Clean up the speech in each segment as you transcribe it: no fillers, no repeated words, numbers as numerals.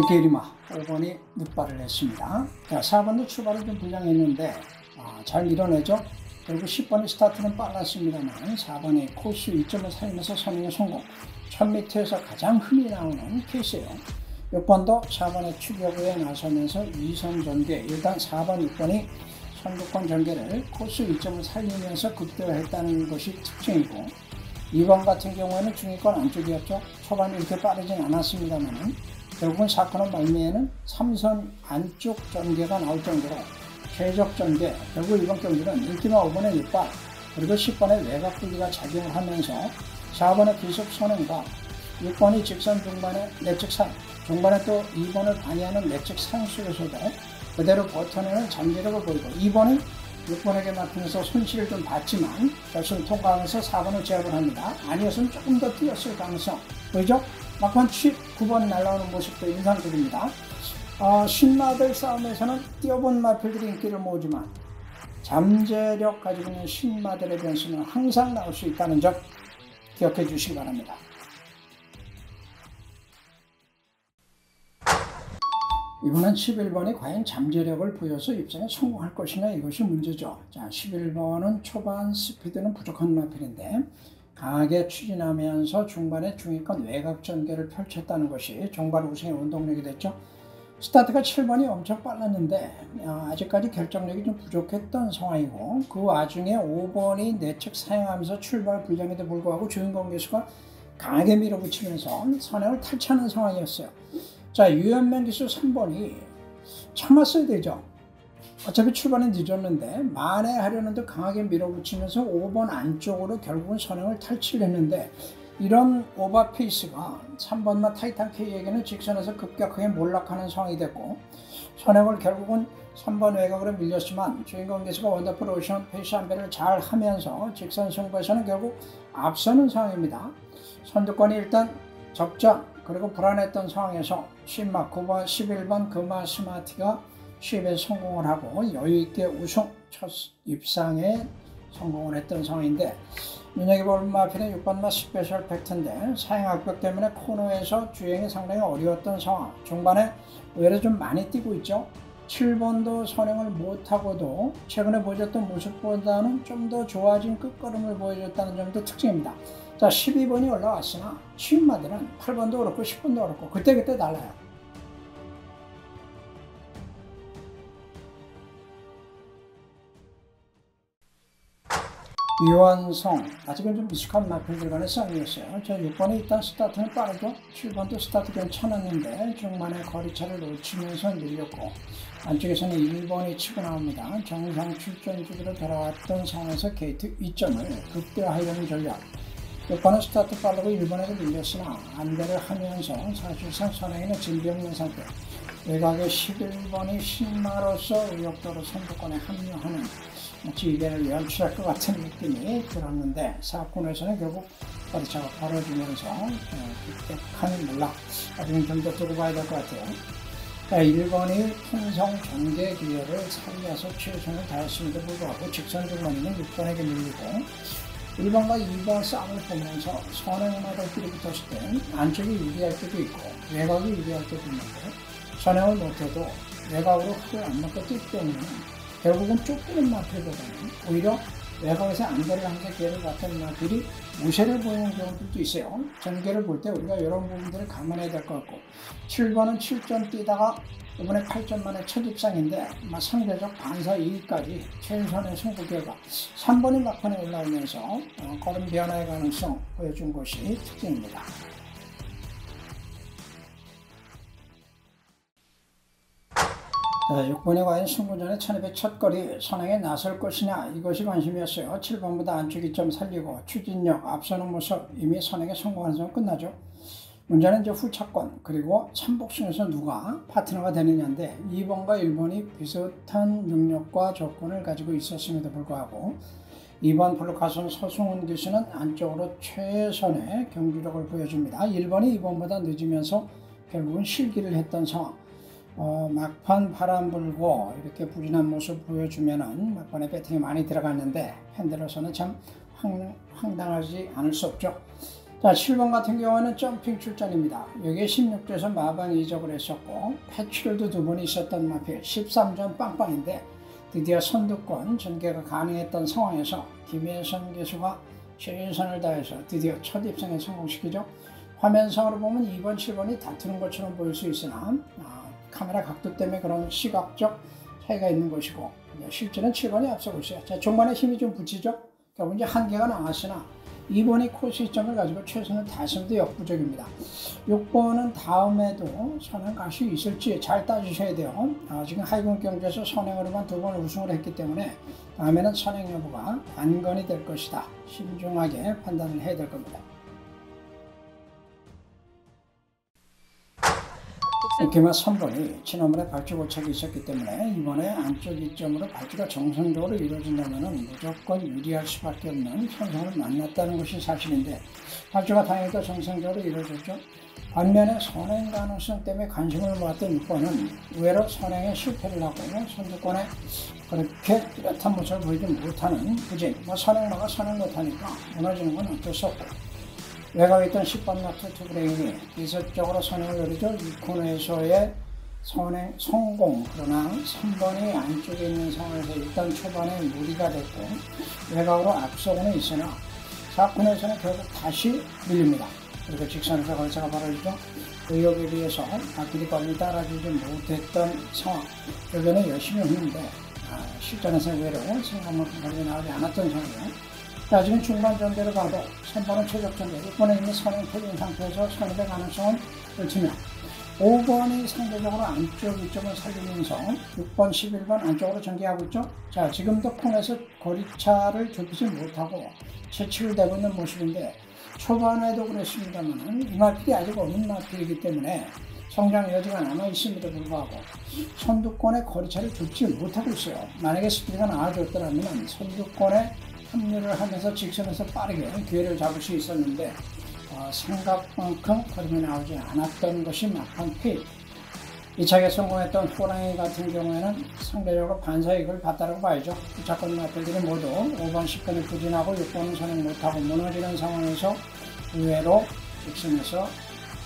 게리마 5번이 늑발을 했습니다. 자, 4번도 출발을 좀 불량했는데 잘 밀어내죠. 그리고 10번의 스타트는 빨랐습니다만 4번이 코스 2점을 살리면서 선행에 성공. 1000m에서 가장 흔히 나오는 케이스예요. 6번도 4번의 추격에 나서면서 2선 전개, 일단 4번, 6번이 선두권 전개를 코스 2점을 살리면서 급대화했다는 것이 특징이고, 2번 같은 경우에는 중위권 안쪽이었죠. 초반에 이렇게 빠르진 않았습니다만 결국은 사건의 말미에는 3선 안쪽 전개가 나올 정도로 최적 전개, 결국 이번 경기는 인기마 5번의 늑발 그리고 10번의 외곽 분리가 작용을 하면서 4번의 기습 선행과 6번이 직선 중반의 내측 상, 중반에 또 2번을 방해하는 내측 상 속에서도 그대로 버텨내는 잠재력을 보이고, 2번이 6번에게 맡으면서 손실을 좀 봤지만 결승 통과하면서 4번을 제압을 합니다. 아니었으면 조금 더 뛰었을 가능성 보이죠? 막판 9번 날아오는 모습도 인상적입니다. 신마들 싸움에서는 뛰어본 마필들이 인기를 모으지만 잠재력 가지고 있는 신마들의 변수는 항상 나올 수 있다는 점 기억해 주시기 바랍니다. 이번엔 11번이 과연 잠재력을 보여서 입상에 성공할 것이냐, 이것이 문제죠. 자, 11번은 초반 스피드는 부족한 마필인데 강하게 추진하면서 중반에 중위권 외곽 전개를 펼쳤다는 것이 종발 우승의 원동력이 됐죠. 스타트가 7번이 엄청 빨랐는데 아직까지 결정력이 좀 부족했던 상황이고, 그 와중에 5번이 내측 사용하면서 출발 불량에도 불구하고 주인공 기수가 강하게 밀어붙이면서 선행을 탈취하는 상황이었어요. 자, 유연명 기수 3번이 참았어야 되죠. 어차피 출발은 늦었는데 만회하려는 듯 강하게 밀어붙이면서 5번 안쪽으로 결국은 선행을 탈취를 했는데, 이런 오버 페이스가 3번마 타이탄 K에게는 직선에서 급격하게 몰락하는 상황이 됐고, 선행을 결국은 3번 외곽으로 밀렸지만 주인공 기수가 원더풀 오션 페이스 안배를 잘 하면서 직선 승부에서는 결국 앞서는 상황입니다. 선두권이 일단 접전 그리고 불안했던 상황에서 신마 9번, 11번 금마 스마티가 시입에 성공을 하고 여유있게 우승 첫 입상에 성공을 했던 상황인데, 눈여겨볼 마필은 6번마 스페셜 팩트인데 사행 악벽 때문에 코너에서 주행이 상당히 어려웠던 상황, 중반에 의외로 좀 많이 뛰고 있죠. 7번도 선행을 못하고도 최근에 보여줬던 모습보다는 좀 더 좋아진 끝걸음을 보여줬다는 점도 특징입니다. 자, 12번이 올라왔으나 신마들은 8번도 그렇고 10번도 그렇고 그때그때 달라요. 유한성, 아직은 좀 미숙한 마필들 간의 싸움이었어요. 저 6번이 일단 스타트는 빠르죠. 7번도 스타트 괜찮았는데 중반에 거리차를 놓치면서 밀렸고, 안쪽에서는 1번이 치고 나옵니다. 정상 출전 주기로 돌아왔던 상황에서 게이트 2점을 극대화하려는 전략. 6번은 스타트 빠르고 1번에도 밀렸으나 안배를 하면서 사실상 선행에는 진비 없는 상태. 외곽의 11번이 신마로서 의욕도로 선두권에 합류하는 지휘대를 연출할 것 같은 느낌이 들었는데, 사건에서는 결국 거리차가 벌어지면서 획득한 몰락, 아직은 좀 더 두고 봐야 될 것 같아요. 1번이 풍성 전개 기회를 살려서 최선을 다했음에도 불구하고 직선 중간에는 6번에게 밀리고, 1번과 2번 싸움을 보면서 선행마다 끼리 붙었을 때 안쪽이 유리할 때도 있고 외곽이 유리할 때도 있는데, 선행을 못해도 외곽으로 흙을 안 먹고 뛰기 때문에 결국은 쫓기는 마필보다는 오히려 외곽에서 안배를 하면서 기회를 갖던 마필이 무쇠를 보이는 경우들도 있어요. 전개를 볼 때 우리가 이런 부분들을 감안해야 될 것 같고, 7번은 7점 뛰다가 이번에 8점 만에 첫 입상인데 상대적 반사 2위까지 최선의 승부 결과 3번이 막판에 올라오면서 걸음 변화의 가능성 보여준 것이 특징입니다. 자, 6번에 과연 승부전의 1200 첫거리 선행에 나설 것이냐, 이것이 관심이었어요. 7번보다 안쪽 2점 살리고 추진력 앞서는 모습, 이미 선행에 성공하는 점 끝나죠. 문제는 이제 후차권 그리고 참복승에서 누가 파트너가 되느냐인데, 2번과 1번이 비슷한 능력과 조건을 가지고 있었음에도 불구하고 2번 블루카손 서승훈 기수는 안쪽으로 최선의 경기력을 보여줍니다. 1번이 2번보다 늦으면서 결국은 실기를 했던 상황. 막판 바람 불고 이렇게 부진한 모습 보여주면은 막판에 배팅이 많이 들어갔는데 팬들로서는 참 황당하지 않을 수 없죠. 자, 7번 같은 경우는 점핑 출전입니다. 여기에 16조에서 마방 이적을 했었고 패출도 2번 있었던 마필 13점 빵빵인데 드디어 선두권 전개가 가능했던 상황에서 김혜선 기수가 최선을 다해서 드디어 첫 입상에 성공시키죠. 화면상으로 보면 2번, 7번이 다투는 것처럼 보일 수 있으나 카메라 각도 때문에 그런 시각적 차이가 있는 것이고 실제는 7번이 앞서고 있어요. 자, 종반에 힘이 좀 붙이죠. 결국 이제 한계가 나왔으나 2번이 코스 시점을 가지고 최선을 다했음도 역부족입니다. 6번은 다음에도 선행 갈 수 있을지 잘 따지셔야 돼요. 지금 하이군 경주에서 선행으로만 2번 우승을 했기 때문에 다음에는 선행 여부가 관건이 될 것이다. 신중하게 판단을 해야 될 겁니다. 오케마 3번이 지난번에 발주 고착이 있었기 때문에 이번에 안쪽 이점으로 발주가 정상적으로 이루어진다면 무조건 유리할 수밖에 없는 선수를 만났다는 것이 사실인데 발주가 다행히도 정상적으로 이루어졌죠. 반면에 선행 가능성 때문에 관심을 모았던 6번은 의외로 선행에 실패를 하고 선두권에 그렇게 뚜렷한 모습을 보이지 못하는 부진, 선행마가 선행 못하니까 무너지는 건 어쩔 수 없고 외곽에 있던 10번 마트 투브레인이 기술적으로 선행을 노리죠. 이 코너에서의 선행 성공. 그러나 3번이 안쪽에 있는 상황에서 일단 초반에 무리가 됐고 외곽으로 앞서고는 있으나 4코너에서는 결국 다시 밀립니다. 그리고 직선에서 걸차가 벌어지죠. 의욕에 비해서 앞길이 빨리 따라주지 못했던 상황. 결국에는 열심히 했는데 실전에서 의외로 생각만큼 거리가 나오지 않았던 상황이에요. 자, 지금 중반 전개로 가도 3번은 최적 전개, 6번에 이미 선행 터진 상태에서 선행의 가능성은 그렇지만 5번이 상대적으로 안쪽 이점을 살리면서 6번, 11번 안쪽으로 전개하고 있죠. 자, 지금도 콩에서 거리차를 좁히지 못하고 채취를 되고 있는 모습인데 초반에도 그랬습니다만 이 마필이 아직 없는 마필이기 때문에 성장 여지가 남아있음에도 불구하고 선두권의 거리차를 좁지 못하고 있어요. 만약에 스피드가 나아졌더라면 선두권에 합류를 하면서 직선에서 빠르게 기회를 잡을 수 있었는데 생각만큼 거리가 나오지 않았던 것이 막판 페일. 2차에 성공했던 호랑이 같은 경우에는 상대적으로 반사이익을 봤다고 봐야죠. 2차권 마필들이 모두 5번, 10번이 부진하고 6번은 선행 못하고 무너지는 상황에서 의외로 직선에서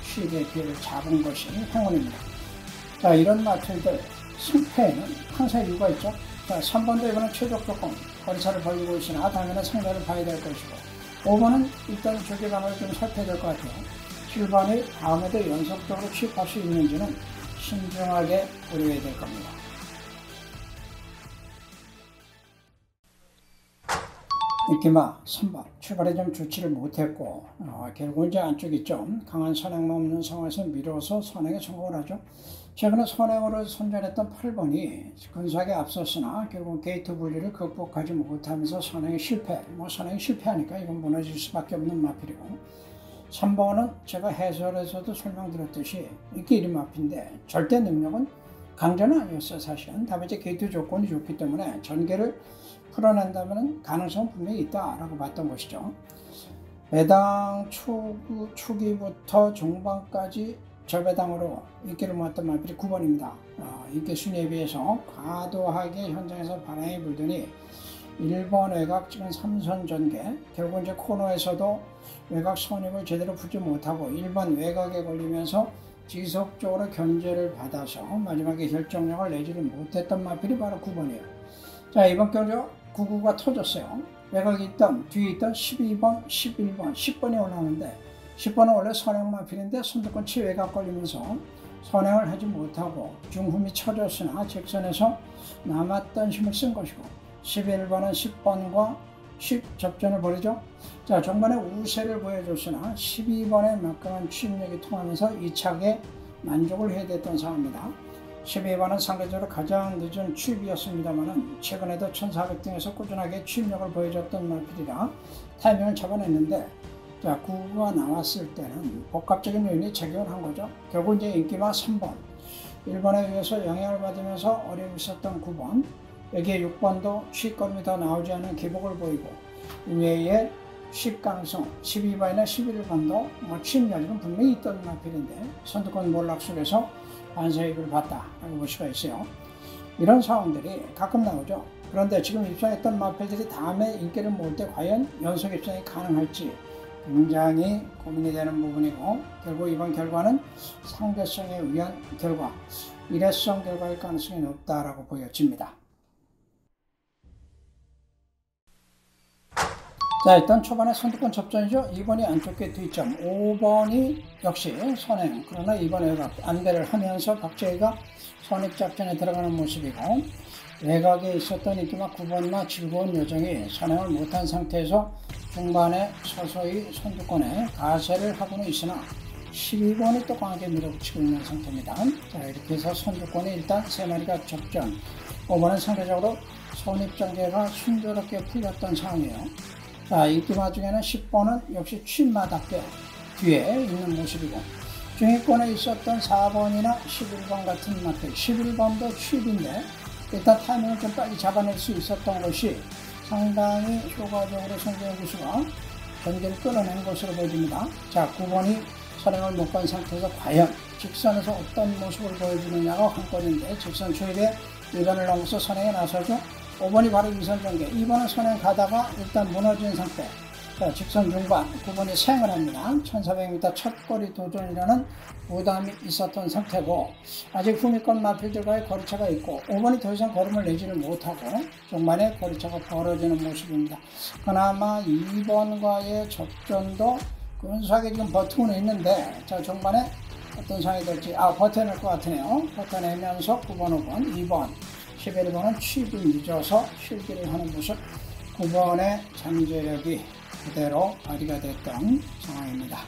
쉬게 기회를 잡은 것이 행운입니다. 자, 이런 마필들 승패에는 항상 이유가 있죠. 자, 3번도 이번엔 최적 조건 거리차를 벌리고 있으나 다음에는 상대를 봐야 될 것이고 5번은 일단 조기감을 좀 살펴야 될 것 같아요. 7번이 다음에도 연속적으로 취입할 수 있는지는 신중하게 고려해야 될 겁니다. 이끼마 3번 출발에 좀 좋지를 못했고 결국 이제 안쪽이 좀 강한 선행만 없는 상황에서 밀어서 선행에 성공을 하죠. 최근에 선행으로 선전했던 8번이 근소하게 앞섰으나 결국 게이트 분리를 극복하지 못하면서 선행에 실패. 선행이 실패하니까 이건 무너질 수밖에 없는 마필이고 3번은 제가 해설에서도 설명드렸듯이 인기 1위 마필인데 절대 능력은 강자는 아니었어요. 사실은. 다만 이제 게이트 조건이 좋기 때문에 전개를 풀어낸다면 가능성은 분명히 있다라고 봤던 것이죠. 배당 초기부터 중반까지 저배당으로 인기를 모았던 마필이 9번입니다. 인기 순위에 비해서 과도하게 현장에서 바람이 불더니 1번 외곽 지금 3선 전개, 결국 이제 코너에서도 외곽 선입을 제대로 풀지 못하고 1번 외곽에 걸리면서 지속적으로 견제를 받아서 마지막에 결정력을 내지를 못했던 마필이 바로 9번이에요. 자, 이번 경주 99가 터졌어요. 외곽에 있던 뒤에 있던 12번, 11번, 10번이 올라오는데 10번은 원래 선행 마필인데 선두권 치외곽 걸리면서 선행을 하지 못하고 중흠이 쳐졌으나 직선에서 남았던 힘을 쓴 것이고 11번은 10번과 10 접전을 벌이죠. 자, 종반에 우세를 보여줬으나 12번의 막강한 추진력이 통하면서 2차에 만족을 해야 됐던 상황입니다. 12번은 상대적으로 가장 늦은 취입이었습니다만 최근에도 1400등에서 꾸준하게 취입력을 보여줬던 마필이라 타이밍을 잡아냈는데 자, 9가 나왔을 때는 복합적인 요인이 작용을 한 거죠. 결국 이제 인기마 3번 1번에 의해서 영향을 받으면서 어려움이 있었던 9번 여기에 6번도 취입걸음이 더 나오지 않은 기복을 보이고 이외에 취입 가능성 12번이나 11번도 취입 여지는 분명히 있던 마필인데 선두권 몰락 속에서 반사이익을 봤다라고 볼 수가 있어요. 이런 상황들이 가끔 나오죠. 그런데 지금 입상했던 마필들이 다음에 인기를 모을 때 과연 연속 입상이 가능할지 굉장히 고민이 되는 부분이고 결국 이번 결과는 상대성에 의한 결과, 일회성 결과일 가능성이 높다라고 보여집니다. 자, 일단 초반에 선두권 접전이죠. 2번이 안쪽에 뒷점, 5번이 역시 선행. 그러나 2번 외곽 안배를 하면서 박재희가 선입작전에 들어가는 모습이고, 외곽에 있었던 인기막 9번과 즐거운 여정이 선행을 못한 상태에서 중반에 서서히 선두권에 가세를 하고는 있으나 12번이 또 강하게 밀어붙이고 있는 상태입니다. 자, 이렇게 해서 선두권에 일단 3마리가 접전, 5번은 상대적으로 선입장제가 순조롭게 풀렸던 상황이에요. 자, 인기마 중에는 10번은 역시 취마답게 뒤에 있는 모습이고, 중위권에 있었던 4번이나 11번 같은 맛들, 11번도 취입인데 일단 타이밍을 좀 빨리 잡아낼 수 있었던 것이 상당히 효과적으로 송재영 구수가 경기를 끌어낸 것으로 보여집니다. 자, 9번이 선행을 못 간 상태에서 과연 직선에서 어떤 모습을 보여주느냐가 관건인데, 직선 초입에 2번을 넘어서 선행에 나서죠. 5번이 바로 위선 전개, 2번은 선행 가다가 일단 무너진 상태. 자, 직선 중반 9번이 생을 합니다. 1400m 첫 거리 도전이라는 부담이 있었던 상태고, 아직 후미권 마필들과의 거리차가 있고 5번이 더 이상 걸음을 내지를 못하고 중반에 거리차가 벌어지는 모습입니다. 그나마 2번과의 접전도 근소하게 지금 버티고는 있는데, 자, 중반에 어떤 상황이 될지 버텨낼 것 같으네요. 버텨내면서 9번, 5번, 2번 11번은 취입이 늦어서 실기를 하는 모습, 9번의 잠재력이 그대로 발휘가 됐던 상황입니다.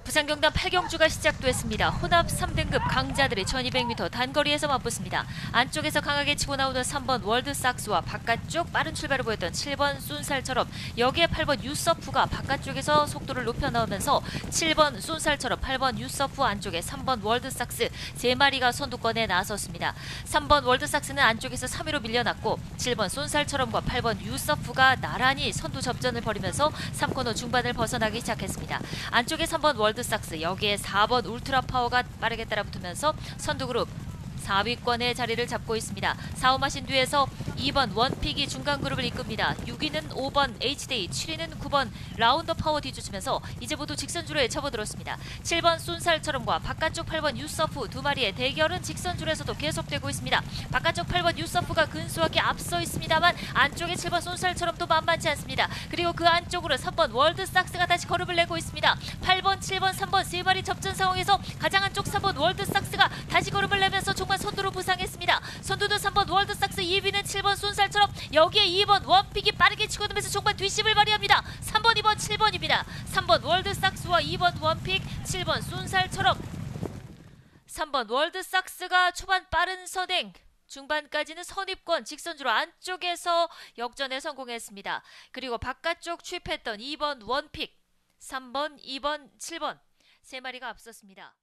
부산경단 8경주가 시작됐습니다. 혼합 3등급 강자들이 1200m 단거리에서 맞붙습니다. 안쪽에서 강하게 치고 나오던 3번 월드삭스와 바깥쪽 빠른 출발을 보였던 7번 쏜살처럼, 여기에 8번 유서프가 바깥쪽에서 속도를 높여 나오면서 7번 쏜살처럼, 8번 유서프 안쪽에 3번 월드삭스 3마리가 선두권에 나섰습니다. 3번 월드삭스는 안쪽에서 3위로 밀려났고 7번 쏜살처럼과 8번 유서프가 나란히 선두 접전을 벌이면서 3코너 중반을 벗어나기 시작했습니다. 안쪽에 3번 월드삭스, 여기에 4번 울트라파워가 빠르게 따라붙으면서 선두그룹 4위권의 자리를 잡고 있습니다. 4호마신 뒤에서 2번 원픽이 중간그룹을 이끕니다. 6위는 5번 HDA, 7위는 9번 라운더 파워 뒤쫓으면서 이제 모두 직선줄에 접어들었습니다. 7번 쏜살처럼과 바깥쪽 8번 유서프 두 마리의 대결은 직선줄에서도 계속되고 있습니다. 바깥쪽 8번 유서프가 근소하게 앞서 있습니다만 안쪽에 7번 쏜살처럼도 만만치 않습니다. 그리고 그 안쪽으로 3번 월드삭스가 다시 걸음을 내고 있습니다. 8번, 7번, 3번 세 마리 접전 상황에서 가장 안쪽 3번 월드삭스가 다시 걸음을 내면서 정말 선두로 부상했습니다. 선두도 3번 월드삭스, 2위는 7번 쏜살처럼, 여기에 2번 원픽이 빠르게 치고 들면서 정말 뒷심을 발휘합니다. 3번, 2번, 7번입니다. 3번 월드삭스와 2번 원픽, 7번 쏜살처럼. 3번 월드삭스가 초반 빠른 선행, 중반까지는 선입권 직선주로 안쪽에서 역전에 성공했습니다. 그리고 바깥쪽 취입했던 2번 원픽, 3번, 2번, 7번 세 마리가 앞섰습니다.